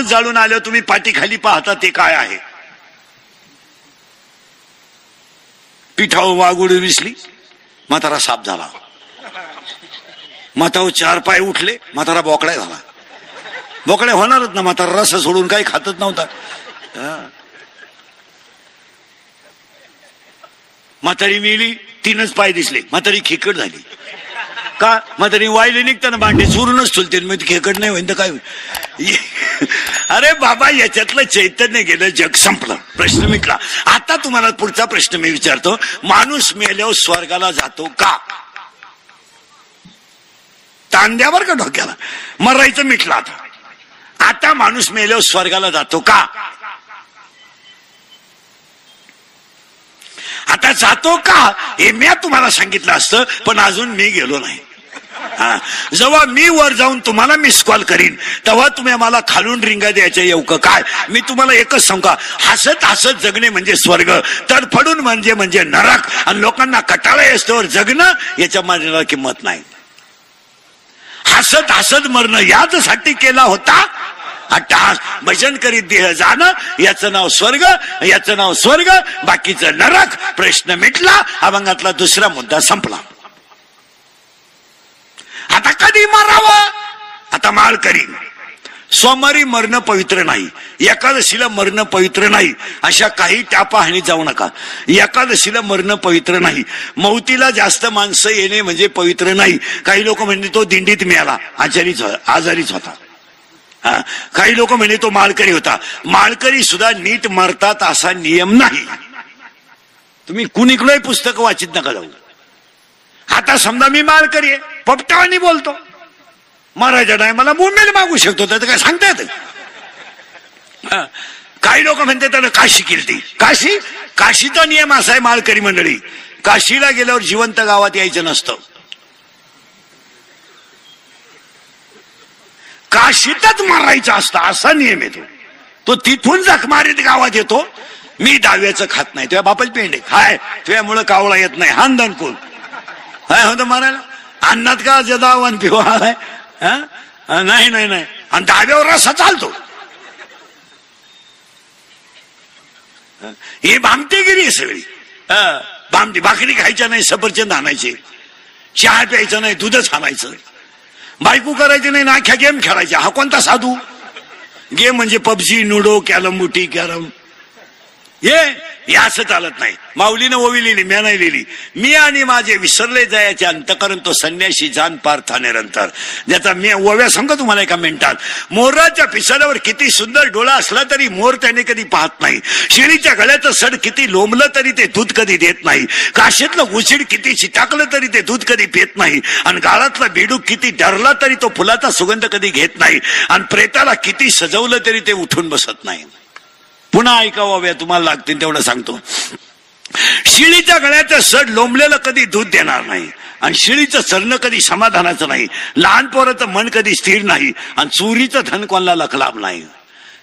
जाळून आल्यावर तुम्ही पाठी खाली पाहता ते काय आहे? पिठावर वागुड विसली, म्हातारा साप झाला. म्हातावर 4 पाय उठले, म्हातारा बोकड्या झाला. बोकड्या होणारच ना, म्हातारा रस सोडून काही खातच नव्हता. म्हातारी मिली, 3च पाय दिसले, म्हातारी खेकड झाली. का? म्हातारी वायले निघताना भांडे चुरूनच ठुलते, मग खेकड नाही होईल तर काय होईल? अरे बाबा, याच्यातलं चैतन्य गेलं, जग संपलं, प्रश्न मिटला. आता तुम्हाला पुढचा प्रश्न मी विचारतो, माणूस मेल्यावर स्वर्गाला जातो का? तांद्यावर का डोक्याला? मरायचं मिटलं. आता माणूस मेल्यावर स्वर्गाला जातो का? आता जातो का हे मी तुम्हाला सांगितलं असतं, पण अजून मी गेलो नाही. जेव्हा मी वर जाऊन तुम्हाला मिस कॉल करीन तेव्हा तुम्ही मला खालून रिंगा द्यायच्या येऊ का काय? मी तुम्हाला एकच सांगा, हसत हसत जगणे म्हणजे स्वर्ग, तडफडून म्हणजे नरक. आणि लोकांना कटाळा असतो जगणं, याच्या माझ्याला किंमत नाही. हसत हसत मरणं याचसाठी केला होता. अट्टहास भजन करीत देह जाणं, याचं नाव स्वर्ग, याचं नाव स्वर्ग, बाकीचं नरक. प्रश्न मिटला, अभंगातला दुसरा मुद्दा संपला. आता कधी मरावं? आता माळ करीन. सोमवारी मरणं पवित्र नाही, एकादशीला मरणं पवित्र नाही, अशा काही टापाहाणी जाऊ नका. एकादशीला मरणं पवित्र नाही, मौतीला जास्त माणसं येणे म्हणजे पवित्र नाही. काही लोक म्हणजे तो दिंडीत मिळाला, आजारीच होता. काही लोक म्हणजे तो माळकरी होता. माळकरी सुद्धा नीट मरतात असा नियम नाही. तुम्ही कुणीकडे पुस्तक वाचित नका जाऊ. आता समजा मी माळकरी आहे, पोपटावानी बोलतो, मरायच्या टायमाला मुंबईला मागू शकतो, त्याचं काय सांगता येतं? काही लोक म्हणते त्यानं काशी केली. काशीचा नियम असा आहे माळकरी मंडळी, काशीला गेल्यावर जिवंत गावात यायचं नसतं. काशीतच मारायचं असतं असा नियम येतो. तो तिथून जख मारीत गावात येतो. मी दाव्याचं खात नाही, तुझ्या बापाची पेंडे हाय, तुझ्यामुळं कावळा येत नाही. हानदान कोण काय होतं मारायला? अन्नात का जदावन पिवा आलाय? नाही नाही नाही. आणि दाव्यावर रस्सा चालतो. ही भामटेगिरी आहे सगळी. भामटी भाकरी खायच्या नाही, सफरचंद आणायचे, चहा प्यायचं नाही, दूधच आणायचं, बायको करायची नाही, नाख्या गेम खेळायच्या. हा कोणता साधू? गेम म्हणजे पबजी, लुडो, कॅरम, बुटी, कॅरम, हे असं चालत नाही. माऊलीनं ओवी लिहिली, मी नाही लिहिली. मी आणि माझे विसरले जायचे अंतकरण तो संन्याशी जाण पार्था निरंतर. ज्याचा मी ओव्या सांगतो तुम्हाला एका मिनिटात. मोराच्या पिसाऱ्यावर किती सुंदर डोळा असला तरी मोर त्याने कधी पाहत नाही. शेळीच्या गळ्याचं सड किती लोंबलं तरी ते दूध कधी देत नाही. काशीतलं उशीड किती चिटाकलं तरी ते दूध कधी पित नाही. आणि गाळातला बेडूक किती डरला तरी तो फुलाचा सुगंध कधी घेत नाही. आणि प्रेताला किती सजवलं तरी ते उठून बसत नाही. पुन्हा ऐकावं, तुम्हाला लागतील तेवढं सांगतो. शिळीच्या गळ्याचं सड लोंबलेलं कधी दूध देणार नाही. आणि शिळीचं चरणं कधी समाधानाचं नाही. लहान पोराचं मन कधी स्थिर नाही. आणि चोरीचं धन कोणाला लखलाभ नाही.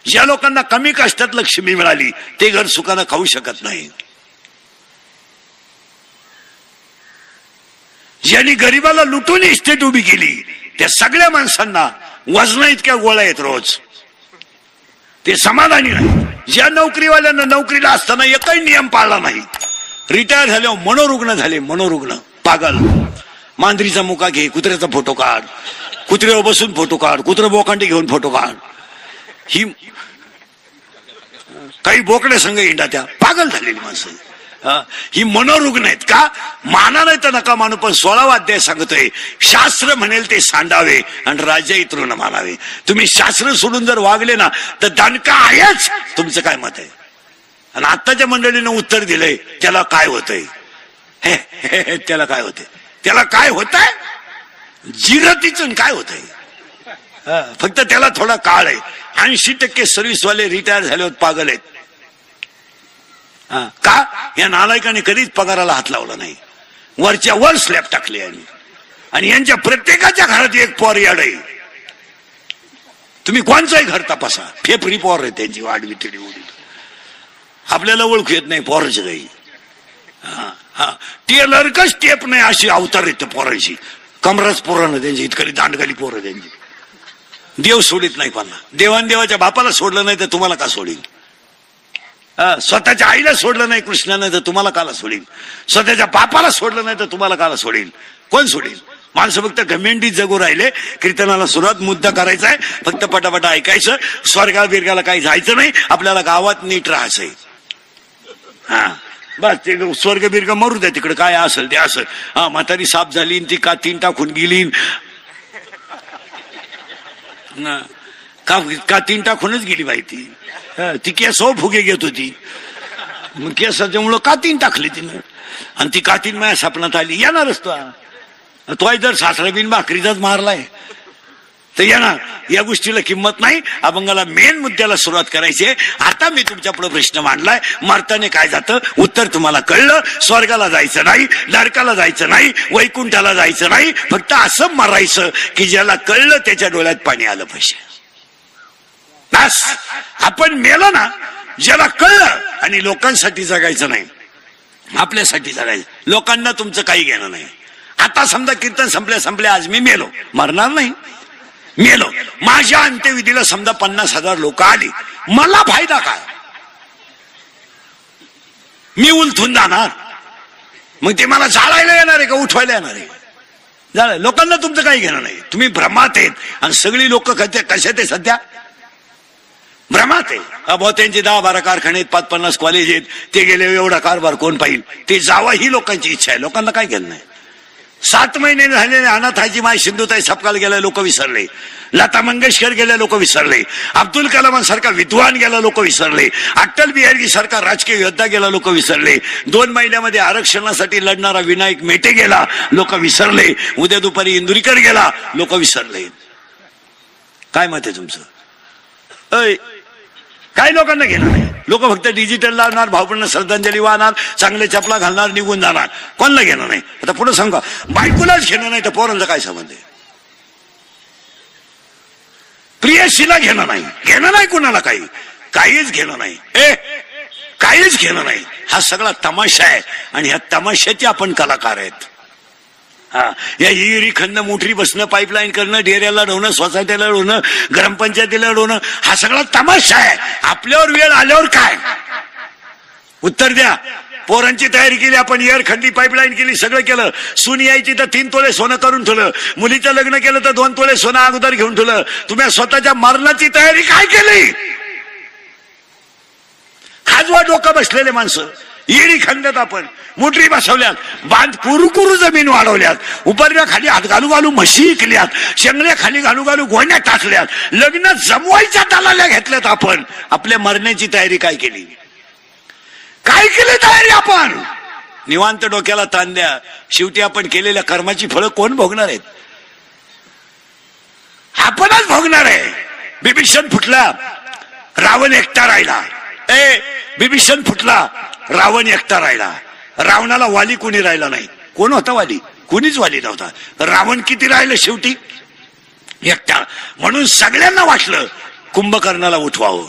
ज्या लोकांना कमी कष्टात लक्ष्मी मिळाली ते घर सुखानं खाऊ शकत नाही. ज्यांनी गरीबाला लुटून इस्टेट उभी केली त्या सगळ्या माणसांना वजना इतक्या गोळ्या आहेत रोज, ते समाधानी नाही. ज्या नोकरीवाल्यांना नोकरीला असताना एकही नियम पाळला नाही, रिटायर झाल्यावर मनोरुग्ण झाले. मनोरुग्ण पागल. मांजरीचा मुका घे, कुत्र्याचा फोटो काढ, कुत्र्यावर बसून फोटो काढ, कुत्र बोकांडी घेऊन फोटो काढ. ही काही बोकड्या संघ इंडा, त्या पागल झालेली माणसं. ही मनोरुग्ण आहेत. का माना नाही तर नका मानू, पण 16वा अध्याय सांगतोय शास्त्र म्हणेल ते सांडावे आणि राजा इतरून मानावे. तुम्ही शास्त्र सोडून जर वागले ना तर दणका आहेच. तुमचं काय मत आहे? आणि आत्ताच्या मंडळीनं उत्तर दिलंय, त्याला काय होतंय? त्याला काय होतंय? त्याला काय होतंय? जिरतीचं काय होतंय? फक्त त्याला थोडा काळ आहे. 80% सर्व्हिसवाले रिटायर झाल्यावर पागल आहेत. का? या नालायकाने कधीच पगाराला हात लावला नाही. वरच्या वर स्लॅब टाकले आणि यांच्या प्रत्येकाच्या घरात एक पोर याड आहे. तुम्ही कोणचंही घर तपासा, फेफरी पोर आहे त्यांची, वाढवी तिडी उडी. आपल्याला ओळखू येत नाही पोराची काही. टेलर का स्टेप नाही अशी अवतार येतं पोराची. कमराच पोरानं त्यांची, इतकरी दांडगाली पोरं त्यांची. देव सोडित नाही कोणाला. देवांदेवाच्या बापाला सोडलं नाही तर तुम्हाला का सोडील? स्वतःच्या आईला सोडलं नाही कृष्णानं तर तुम्हाला काला सोडील? स्वतःच्या बापाला सोडलं नाही तर तुम्हाला काला सोडील? कोण सोडील? माणसं फक्त घमेंडीत जगू राहिले. कीर्तनाला सुरुवात मुद्दा करायचा आहे, फक्त पटापटा ऐकायचं, स्वर्गा बिर्गाला काही जायचं नाही, आपल्याला गावात नीट राहायचंय. हा बस, ते स्वर्ग बिर्ग मरू द्या तिकडे, काय असेल ते असं. हा म्हातारी साप झाली ती कातीन टाकून गेली, कातीन टाकूनच गेली बाई ती. ती केसो फुगे घेत होती, मग केसाच्यामुळं कातीन टाकली तिनं, आणि ती कातीन माझ्या सपनात आली. येणारच तो जर सासरा बिन भाकरीचाच मारलाय तर येणार. या गोष्टीला किंमत नाही. अभंगाला मेन मुद्द्याला सुरुवात करायची. आता मी तुमच्या पुढे प्रश्न मांडलाय, मरताने काय जातं? उत्तर तुम्हाला कळलं. स्वर्गाला जायचं नाही, नरकाला जायचं नाही, वैकुंठाला जायचं नाही, फक्त असं मरायचं की ज्याला कळलं त्याच्या डोळ्यात पाणी आलं पाहिजे. बस, आपण मेलो ना, ज्याला कळलं. आणि लोकांसाठी जगायचं नाही, आपल्यासाठी जगायचं. लोकांना तुमचं काही घेणं नाही. आता समजा कीर्तन संपल्या आज मी मेलो, मरणार नाही, मेलो. माझ्या अंत्यविधीला समजा 50,000 लोक आली, मला फायदा काय? मी उलथून जाणार, मग ते मला जाळायला येणार आहे का उठवायला येणार आहे? जाळ. लोकांना तुमचं काही घेणं नाही. तुम्ही भ्रमात आहेत. आणि सगळी लोक कशा ते सध्या भ्रमात आहे. अबो त्यांचे 10-12 कारखाने आहेत, 5-50 कॉलेज आहेत, ते गेले एवढा कारभार कोण पाहिल? ते जावा ही लोकांची इच्छा आहे. लोकांना काय घेणं नाही. 7 महिने झालेले अनाथाची माय सिंधुताई सपकाळ गेल्या लोक विसरले, लता मंगेशकर गेल्या लोक विसरले, अब्दुल कलामांसारखा विद्वान गेला लोक विसरले, अटल बिहारी सारखा राजकीय योद्धा गेला लोक विसरले, 2 महिन्यामध्ये आरक्षणासाठी लढणारा विनायक मेटे गेला लोक विसरले, उद्या दुपारी इंदुरीकर गेला लोक विसरले. काय मत आहे तुमचं? काही लोकांना घेणार नाही. लोक फक्त डिजिटल लावणार, भावपूर्ण श्रद्धांजली वाहणार, चांगले चपला घालणार, निघून जाणार. कोणाला घेणं नाही. आता पुढे सांगा, बायकोलाच घेणं नाही तर पोरांचा काय संबंध आहे? प्रियशीला घेणं नाही, घेणं नाही कुणाला काही, काहीच घेणं नाही. काहीच घेणं नाही. हा सगळा तमाशा आहे, आणि ह्या तमाशाचे आपण कलाकार आहेत. हा, या हिरी खंड मोटरी बसणं, पाईपलाईन करणं, डेऱ्याला लढवणं, सोसायटीला लढवणं, ग्रामपंचायतीला लढवणं, हा सगळा तमाशा आहे. आपल्यावर वेळ आल्यावर काय? उत्तर द्या. पोरांची तयारी केली आपण, एअरखंडी पाईपलाईन केली, सगळं केलं. सून यायची तर 3 तोळे सोनं करून ठेवलं, मुलीचं लग्न केलं तर 2 तोळे सोनं अगोदर घेऊन ठेवलं. तुम्ही स्वतःच्या मरणाची तयारी काय केली? खाजवा डोकं बसलेले माणसं. येरी खंडात आपण मोटरी बसवल्यात, बांध कुरू जमीन वाढवल्यात, उपरण्या खाली हात घालू घालू म्हशी केल्यात, शेंगण्या खाली घालू घालू गोण्या टाकल्यात, लग्न जमवायच्या दलाल्या घेतल्यात. आपण आपल्या मरण्याची तयारी काय केली? काय केली तयारी आपण? निवांत डोक्याला ताण द्या. शेवटी आपण केलेल्या कर्माची फळं कोण भोगणार आहेत? आपणच भोगणार आहे. बिभीषण फुटला, रावण एकटा राहिला. बिभीषण फुटला, रावण एकटा राहिला. रावणाला वाली कोणी राहिला नाही. कोण होता वाली? कोणीच वाली नव्हता. रावण किती राहिलं शेवटी? एकटा. म्हणून सगळ्यांना वाटलं कुंभकर्णाला उठवावं,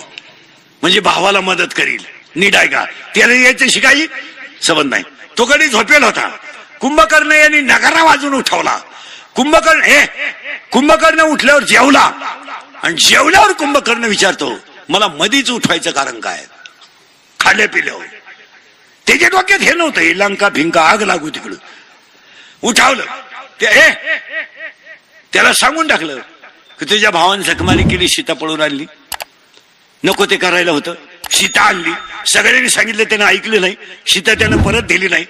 म्हणजे भावाला मदत करील. नीट आहे का? त्याला यायचं काही संबंध नाही. तो कधी झोपेल होता. कुंभकर्ण यांनी नगारा वाजून उठवला. कुंभकर्ण उठल्यावर जेवला, आणि जेवल्यावर कुंभकर्ण विचारतो मला मधीच उठवायचं कारण काय? खाल्ल्या पिल्यावर. त्याच्या डोक्यात हे नव्हतं लंका भिंका आग लागू तिकडं. उठावलं त्याला सांगून टाकलं की तुझ्या भावाने जखमारी केली, सीता पळून आणली, नको ते करायला होतं. सीता आणली. सगळ्यांनी सांगितलं, त्यानं ऐकलं नाही. सीता त्यानं परत दिली नाही.